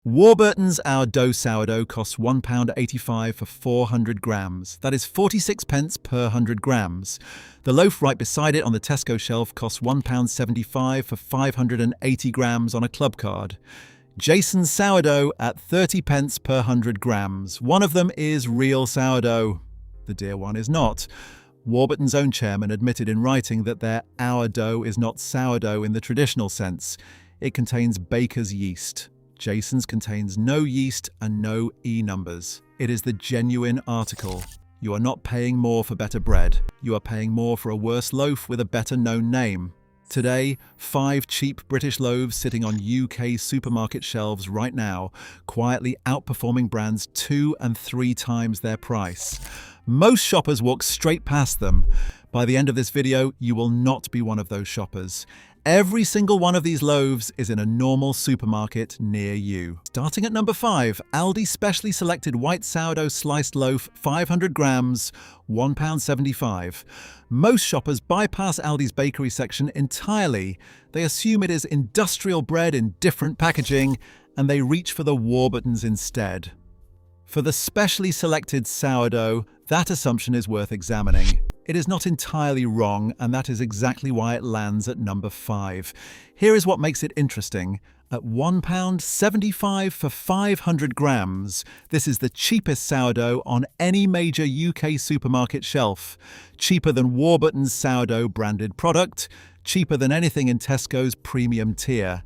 Warburton's Our Dough sourdough costs £1.85 for 400 grams. That is 46 pence per 100 grams. The loaf right beside it on the Tesco shelf costs £1.75 for 580 grams on a club card. Jason's sourdough at 30 pence per 100 grams. One of them is real sourdough. The dear one is not. Warburton's own chairman admitted in writing that their Our Dough is not sourdough in the traditional sense. It contains baker's yeast. Jason's contains no yeast and no E numbers. It is the genuine article. You are not paying more for better bread. You are paying more for a worse loaf with a better known name. Today, 5 cheap British loaves sitting on UK supermarket shelves right now, quietly outperforming brands 2 and 3 times their price. Most shoppers walk straight past them. By the end of this video, you will not be one of those shoppers. Every single one of these loaves is in a normal supermarket near you. Starting at number 5, Aldi specially selected white sourdough sliced loaf, 500 grams, £1.75. Most shoppers bypass Aldi's bakery section entirely. They assume it is industrial bread in different packaging, and they reach for the Warburtons instead. For the specially selected sourdough, that assumption is worth examining. It is not entirely wrong, and that is exactly why it lands at number 5. Here is what makes it interesting. At £1.75 for 500 grams, this is the cheapest sourdough on any major UK supermarket shelf. Cheaper than Warburton's sourdough branded product, cheaper than anything in Tesco's premium tier.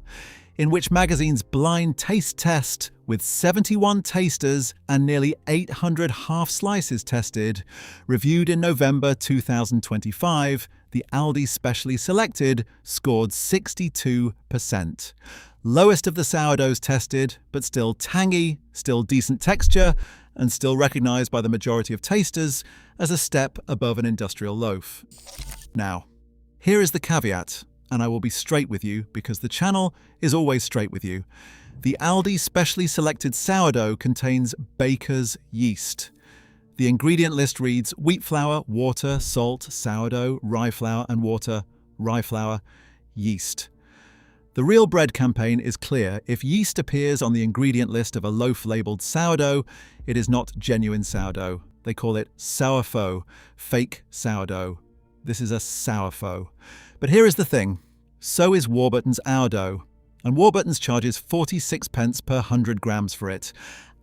In which magazine's blind taste test, with 71 tasters and nearly 800 half slices tested, reviewed in November 2025, the Aldi Specially Selected scored 62%. Lowest of the sourdoughs tested, but still tangy, still decent texture, and still recognised by the majority of tasters as a step above an industrial loaf. Now, here is the caveat. And I will be straight with you because the channel is always straight with you. The Aldi Specially Selected sourdough contains baker's yeast. The ingredient list reads wheat flour, water, salt, sourdough, rye flour and water, rye flour, yeast. The Real Bread campaign is clear. If yeast appears on the ingredient list of a loaf labelled sourdough, it is not genuine sourdough. They call it sourfaux, fake sourdough. This is a sourfaux. But here is the thing, so is Warburton's Our Dough, and Warburton's charges 46 pence per 100 grams for it.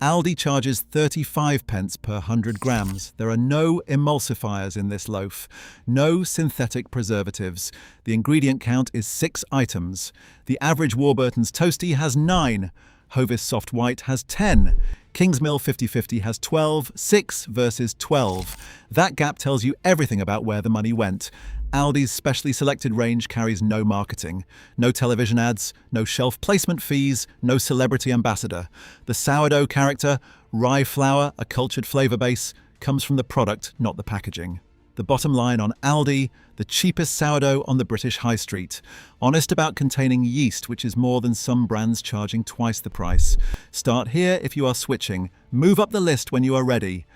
Aldi charges 35 pence per 100 grams. There are no emulsifiers in this loaf, no synthetic preservatives. The ingredient count is 6 items. The average Warburton's Toasty has 9. Hovis Soft White has 10. Kingsmill 50/50 has 12, 6 versus 12. That gap tells you everything about where the money went. Aldi's specially selected range carries no marketing, no television ads, no shelf placement fees, no celebrity ambassador. The sourdough character, rye flour, a cultured flavour base, comes from the product, not the packaging. The bottom line on Aldi, the cheapest sourdough on the British high street. Honest about containing yeast, which is more than some brands charging twice the price. Start here if you are switching. Move up the list when you are ready.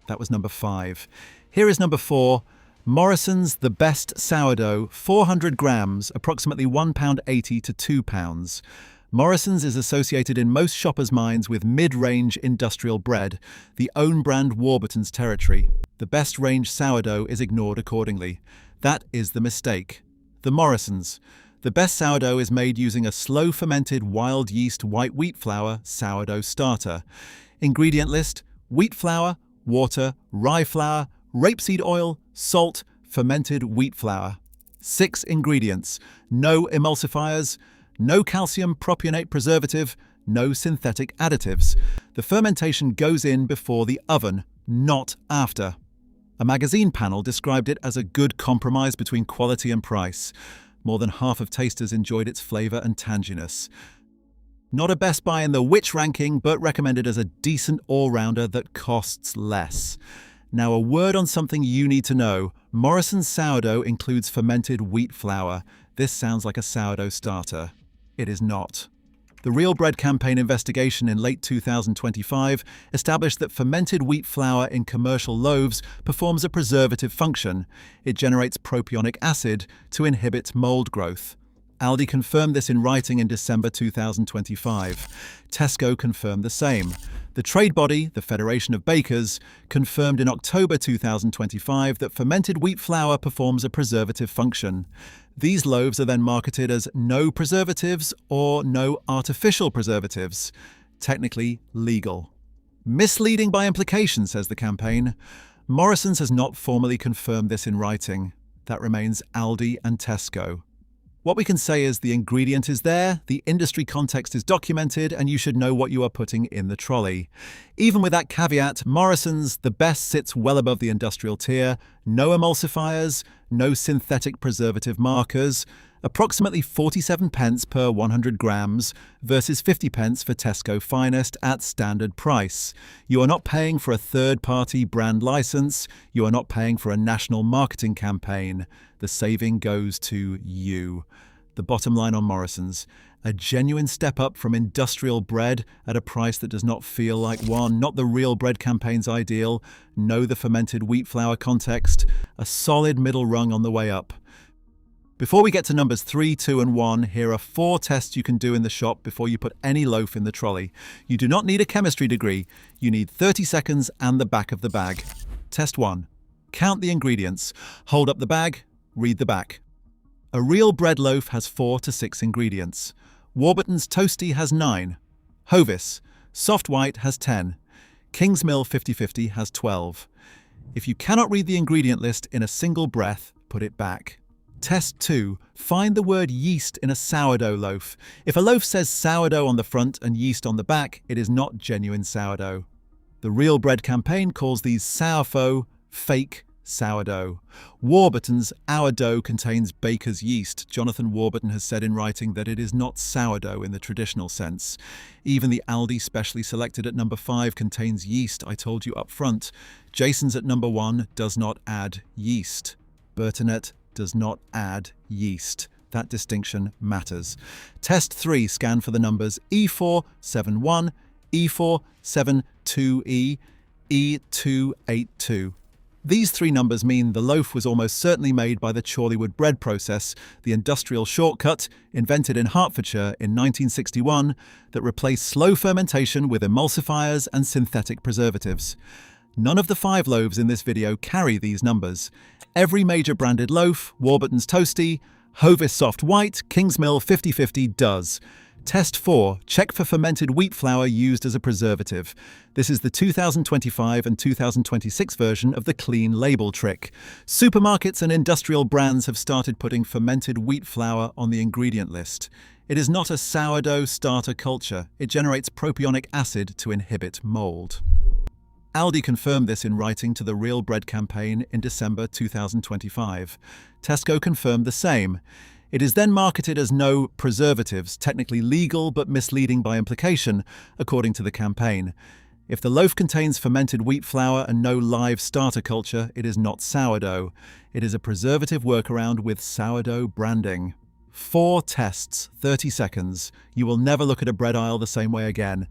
That was number 5. Here is number 4. Morrisons The Best Sourdough, 400 grams, approximately £1.80 to £2. Morrisons is associated in most shoppers' minds with mid-range industrial bread, the own-brand Warburton's territory. The best range sourdough is ignored accordingly. That is the mistake. The Morrisons. The best sourdough is made using a slow-fermented wild yeast white wheat flour sourdough starter. Ingredient list: wheat flour, water, rye flour, rapeseed oil, salt, fermented wheat flour. 6 ingredients. No emulsifiers, no calcium propionate preservative, no synthetic additives. The fermentation goes in before the oven, not after. A magazine panel described it as a good compromise between quality and price. More than half of tasters enjoyed its flavour and tanginess. Not a best buy in the which ranking, but recommended as a decent all-rounder that costs less. Now, a word on something you need to know. Morrison's sourdough includes fermented wheat flour. This sounds like a sourdough starter. It is not. The Real Bread campaign investigation in late 2025 established that fermented wheat flour in commercial loaves performs a preservative function. It generates propionic acid to inhibit mold growth. Aldi confirmed this in writing in December 2025. Tesco confirmed the same. The trade body, the Federation of Bakers, confirmed in October 2025 that fermented wheat flour performs a preservative function. These loaves are then marketed as no preservatives or no artificial preservatives. Technically legal. Misleading by implication, says the campaign. Morrisons has not formally confirmed this in writing. That remains Aldi and Tesco. What we can say is the ingredient is there, the industry context is documented, and you should know what you are putting in the trolley. Even with that caveat, Morrisons, the best, sits well above the industrial tier. No emulsifiers, no synthetic preservative markers, approximately 47 pence per 100 grams versus 50 pence for Tesco Finest at standard price. You are not paying for a third-party brand license. You are not paying for a national marketing campaign. The saving goes to you. The bottom line on Morrisons: a genuine step up from industrial bread at a price that does not feel like one, not the real bread campaign's ideal, no the fermented wheat flour context, a solid middle rung on the way up. Before we get to numbers 3, 2 and 1, here are 4 tests you can do in the shop before you put any loaf in the trolley. You do not need a chemistry degree. You need 30 seconds and the back of the bag. Test 1. Count the ingredients. Hold up the bag. Read the back. A real bread loaf has 4 to 6 ingredients. Warburton's Toasty has 9. Hovis, soft white, has 10. Kingsmill 50/50 has 12. If you cannot read the ingredient list in a single breath, put it back. Test 2. Find the word yeast in a sourdough loaf. If a loaf says sourdough on the front and yeast on the back, it is not genuine sourdough. The Real Bread campaign calls these sourfaux, fake sourdough. Warburton's Our Dough contains baker's yeast. Jonathan Warburton has said in writing that it is not sourdough in the traditional sense. Even the Aldi specially selected at number 5 contains yeast, I told you up front. Jason's at number 1 does not add yeast. Bertinet does not add yeast. That distinction matters. Test 3, scan for the numbers E471, E472E, E282. These 3 numbers mean the loaf was almost certainly made by the Chorleywood Bread Process, the industrial shortcut invented in Hertfordshire in 1961 that replaced slow fermentation with emulsifiers and synthetic preservatives. None of the 5 loaves in this video carry these numbers. Every major branded loaf, Warburton's Toasty, Hovis Soft White, Kingsmill 50/50 does. Test 4. Check for fermented wheat flour used as a preservative. This is the 2025 and 2026 version of the clean label trick. Supermarkets and industrial brands have started putting fermented wheat flour on the ingredient list. It is not a sourdough starter culture. It generates propionic acid to inhibit mold. Aldi confirmed this in writing to the Real Bread campaign in December 2025. Tesco confirmed the same. It is then marketed as no preservatives, technically legal but misleading by implication, according to the campaign. If the loaf contains fermented wheat flour and no live starter culture, it is not sourdough. It is a preservative workaround with sourdough branding. 4 tests, 30 seconds. You will never look at a bread aisle the same way again.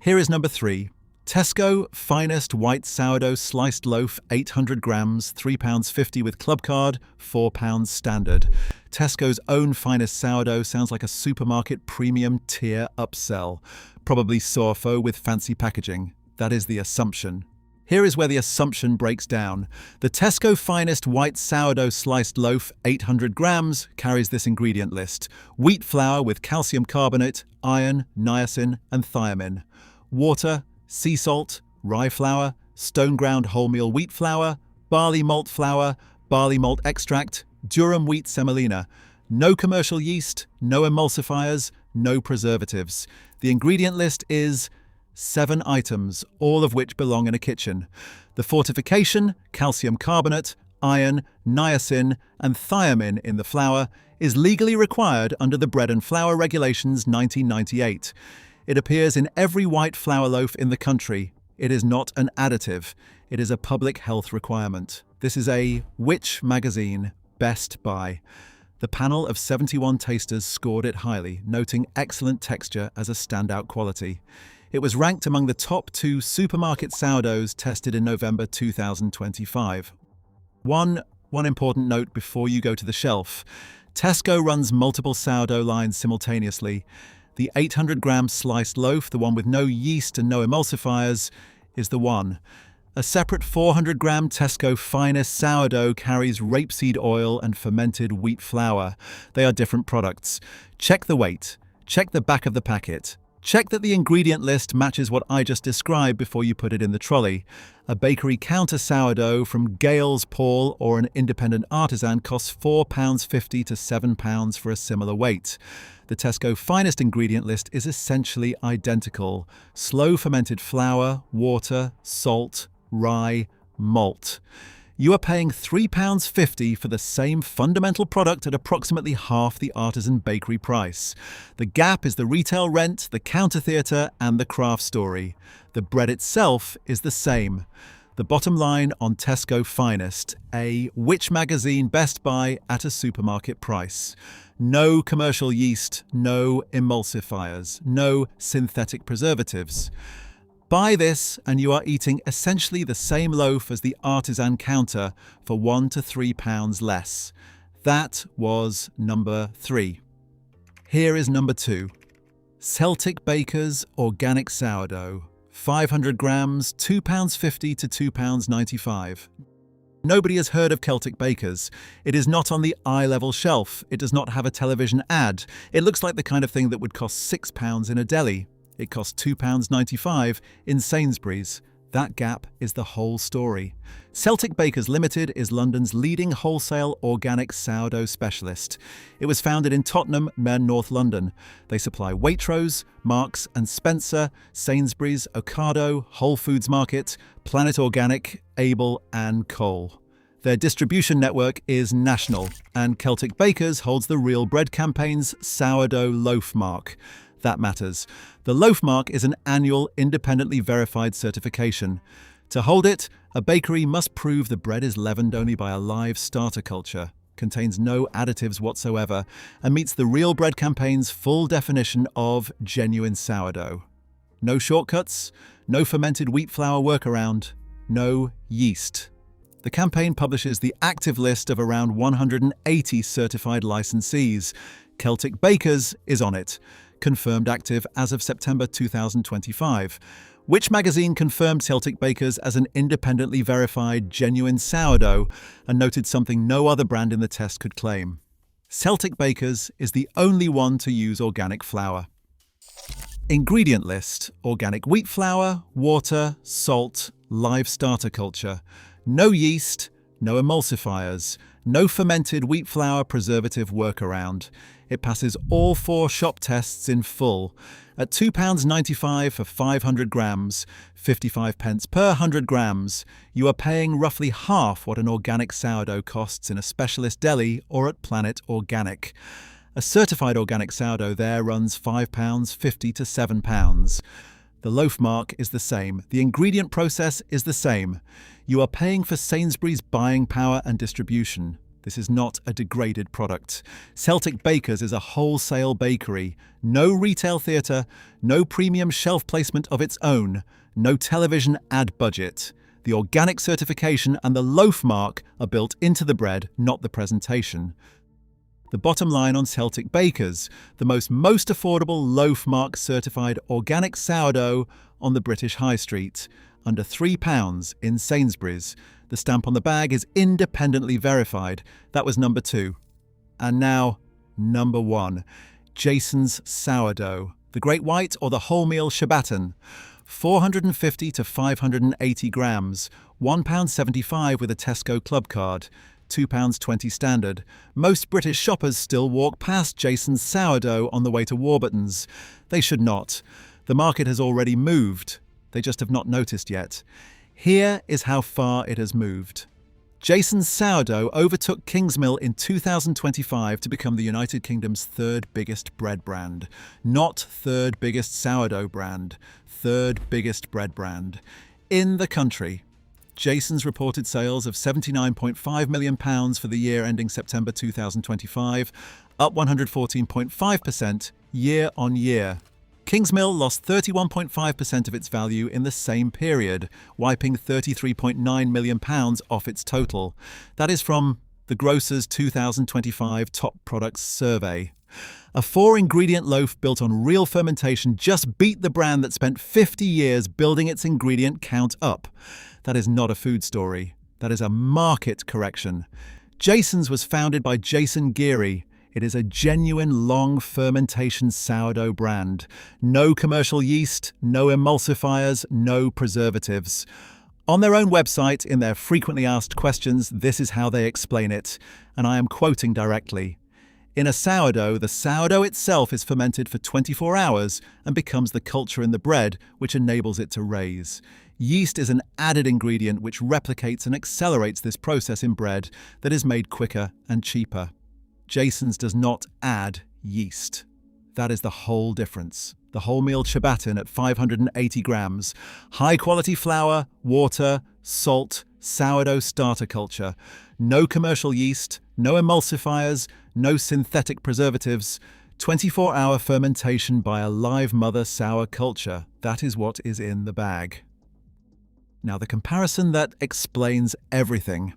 Here is number 3. Tesco Finest White Sourdough Sliced Loaf, 800 grams, £3.50 with club card, £4 standard. Tesco's own finest sourdough sounds like a supermarket premium tier upsell. Probably sourfaux with fancy packaging. That is the assumption. Here is where the assumption breaks down. The Tesco Finest White Sourdough Sliced Loaf, 800 grams, carries this ingredient list. Wheat flour with calcium carbonate, iron, niacin, and thiamine. Water, sea salt, rye flour, stone ground wholemeal wheat flour, barley malt flour, barley malt extract, durum wheat semolina. No commercial yeast, no emulsifiers, no preservatives. The ingredient list is 7 items, all of which belong in a kitchen. The fortification, calcium carbonate, iron, niacin, and thiamine in the flour is legally required under the Bread and Flour Regulations 1998. It appears in every white flour loaf in the country. It is not an additive. It is a public health requirement. This is a Which magazine Best Buy. The panel of 71 tasters scored it highly, noting excellent texture as a standout quality. It was ranked among the top 2 supermarket sourdoughs tested in November 2025. One important note before you go to the shelf. Tesco runs multiple sourdough lines simultaneously. The 800-gram sliced loaf, the one with no yeast and no emulsifiers, is the one. A separate 400-gram Tesco Finest sourdough carries rapeseed oil and fermented wheat flour. They are different products. Check the weight. Check the back of the packet. Check that the ingredient list matches what I just described before you put it in the trolley. A bakery counter sourdough from Gales Paul or an independent artisan costs £4.50 to £7 for a similar weight. The Tesco Finest ingredient list is essentially identical. Slow fermented flour, water, salt, rye, malt. You are paying £3.50 for the same fundamental product at approximately half the artisan bakery price. The gap is the retail rent, the counter theatre, and the craft story. The bread itself is the same. The bottom line on Tesco Finest, a Which magazine best buy at a supermarket price. No commercial yeast, no emulsifiers, no synthetic preservatives. Buy this and you are eating essentially the same loaf as the artisan counter for £1 to £3 less. That was number 3. Here is number 2. Celtic Bakers Organic Sourdough. 500 grams, £2.50 to £2.95. Nobody has heard of Celtic Bakers. It is not on the eye-level shelf. It does not have a television ad. It looks like the kind of thing that would cost £6 in a deli. It costs £2.95 in Sainsbury's. That gap is the whole story. Celtic Bakers Limited is London's leading wholesale organic sourdough specialist. It was founded in Tottenham, North London. They supply Waitrose, Marks and Spencer, Sainsbury's, Ocado, Whole Foods Market, Planet Organic, Able and Cole. Their distribution network is national, and Celtic Bakers holds the Real Bread campaign's sourdough loaf mark. That matters. The loaf mark is an annual, independently verified certification. To hold it, a bakery must prove the bread is leavened only by a live starter culture, contains no additives whatsoever, and meets the Real Bread campaign's full definition of genuine sourdough. No shortcuts, no fermented wheat flour workaround, no yeast. The campaign publishes the active list of around 180 certified licensees. Celtic Bakers is on it. Confirmed active as of September 2025. Which magazine confirmed Celtic Bakers as an independently verified genuine sourdough and noted something no other brand in the test could claim. Celtic Bakers is the only one to use organic flour. Ingredient list: organic wheat flour, water, salt, live starter culture. No yeast, no emulsifiers, no fermented wheat flour preservative workaround. It passes all 4 shop tests in full. At £2.95 for 500 grams, 55p per 100 grams, you are paying roughly half what an organic sourdough costs in a specialist deli or at Planet Organic. A certified organic sourdough there runs £5.50 to £7. The loaf mark is the same. The ingredient process is the same. You are paying for Sainsbury's buying power and distribution. This is not a degraded product. Celtic Bakers is a wholesale bakery. No retail theatre, no premium shelf placement of its own, no television ad budget. The organic certification and the loaf mark are built into the bread, not the presentation. The bottom line on Celtic Bakers: the most affordable loaf mark certified organic sourdough on the British High Street, under £3 in Sainsbury's. The stamp on the bag is independently verified. That was number 2. And now, number 1. Jason's sourdough. The Great White or the wholemeal ciabatta. 450 to 580 grams. £1.75 with a Tesco club card. £2.20 standard. Most British shoppers still walk past Jason's sourdough on the way to Warburton's. They should not. The market has already moved. They just have not noticed yet. Here is how far it has moved. Jason's sourdough overtook Kingsmill in 2025 to become the United Kingdom's 3rd biggest bread brand. Not 3rd biggest sourdough brand, 3rd biggest bread brand. In the country, Jason's reported sales of £79.5 million for the year ending September 2025, up 114.5% year on year. Kingsmill lost 31.5% of its value in the same period, wiping £33.9 million off its total. That is from the Grocer's 2025 Top Products Survey. A 4-ingredient loaf built on real fermentation just beat the brand that spent 50 years building its ingredient count up. That is not a food story. That is a market correction. Jason's was founded by Jason Geary. It is a genuine long fermentation sourdough brand. No commercial yeast, no emulsifiers, no preservatives. On their own website, in their frequently asked questions, this is how they explain it, and I am quoting directly. In a sourdough, the sourdough itself is fermented for 24 hours and becomes the culture in the bread, which enables it to raise. Yeast is an added ingredient which replicates and accelerates this process in bread that is made quicker and cheaper. Jason's does not add yeast. That is the whole difference. The wholemeal ciabatta at 580 grams. High-quality flour, water, salt, sourdough starter culture. No commercial yeast, no emulsifiers, no synthetic preservatives. 24-hour fermentation by a live mother sour culture. That is what is in the bag. Now the comparison that explains everything.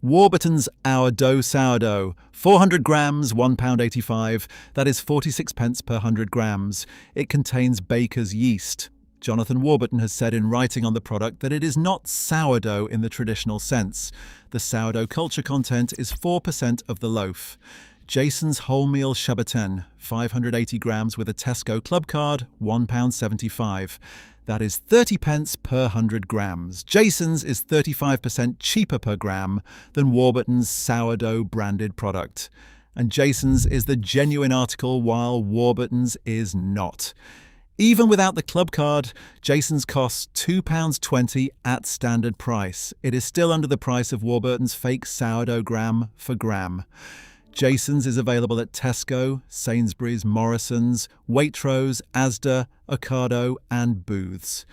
Warburton's Our Dough Sourdough, 400 grams, £1.85. That is 46 pence per 100 grams. It contains baker's yeast. Jonathan Warburton has said in writing on the product that it is not sourdough in the traditional sense. The sourdough culture content is 4% of the loaf. Jason's wholemeal ciabatta, 580 grams with a Tesco club card, £1.75. That is 30 pence per 100 grams. Jason's is 35% cheaper per gram than Warburton's sourdough branded product. And Jason's is the genuine article while Warburton's is not. Even without the club card, Jason's costs £2.20 at standard price. It is still under the price of Warburton's fake sourdough gram for gram. Jason's is available at Tesco, Sainsbury's, Morrisons, Waitrose, Asda, Ocado and Booths.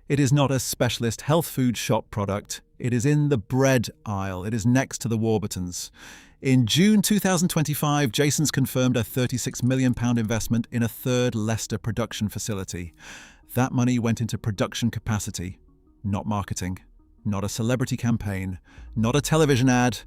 It is not a specialist health food shop product. It is in the bread aisle. It is next to the Warburtons. In June 2025, Jason's confirmed a £36 million investment in a third Leicester production facility. That money went into production capacity, not marketing, not a celebrity campaign, not a television ad,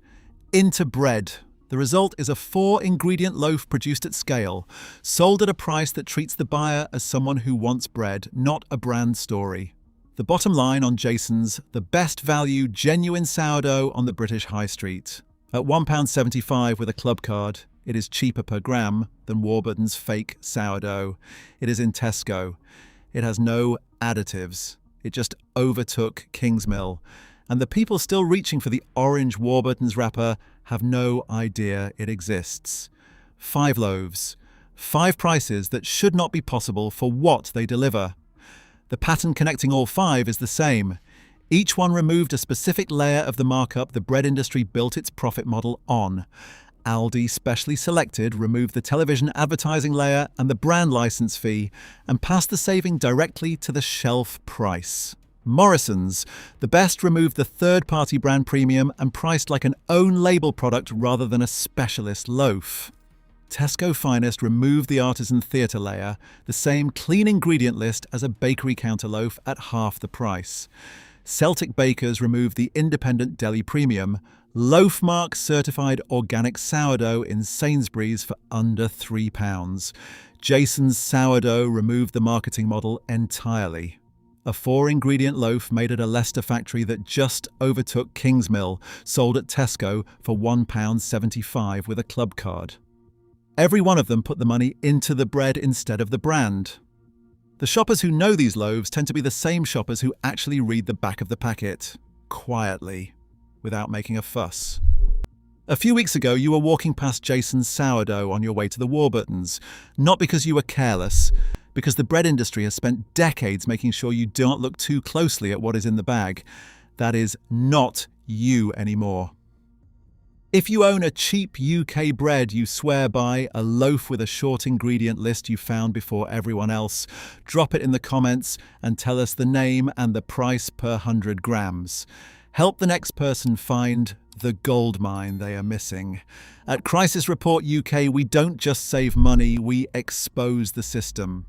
into bread. The result is a 4-ingredient loaf produced at scale, sold at a price that treats the buyer as someone who wants bread, not a brand story. The bottom line on Jason's, the best value genuine sourdough on the British High Street. At £1.75 with a club card, it is cheaper per gram than Warburton's fake sourdough. It is in Tesco. It has no additives. It just overtook Kingsmill. And the people still reaching for the orange Warburton's wrapper have no idea it exists. 5 loaves. 5 prices that should not be possible for what they deliver. The pattern connecting all 5 is the same. Each one removed a specific layer of the markup the bread industry built its profit model on. Aldi, specially selected, removed the television advertising layer and the brand license fee and passed the saving directly to the shelf price. Morrisons, the best, removed the third-party brand premium and priced like an own-label product rather than a specialist loaf. Tesco Finest removed the artisan theatre layer, the same clean ingredient list as a bakery counter loaf at half the price. Celtic Bakers removed the independent deli premium, Loaf Mark certified organic sourdough in Sainsbury's for under £3. Jason's sourdough removed the marketing model entirely. A 4-ingredient loaf made at a Leicester factory that just overtook Kingsmill, sold at Tesco for £1.75 with a club card. Every one of them put the money into the bread instead of the brand. The shoppers who know these loaves tend to be the same shoppers who actually read the back of the packet, quietly, without making a fuss. A few weeks ago, you were walking past Jason's sourdough on your way to the Warburtons, not because you were careless, because the bread industry has spent decades making sure you don't look too closely at what is in the bag. That is not you anymore. If you own a cheap UK bread you swear by, a loaf with a short ingredient list you found before everyone else, drop it in the comments and tell us the name and the price per 100 grams. Help the next person find the gold mine they are missing. At Crisis Report UK, we don't just save money, we expose the system.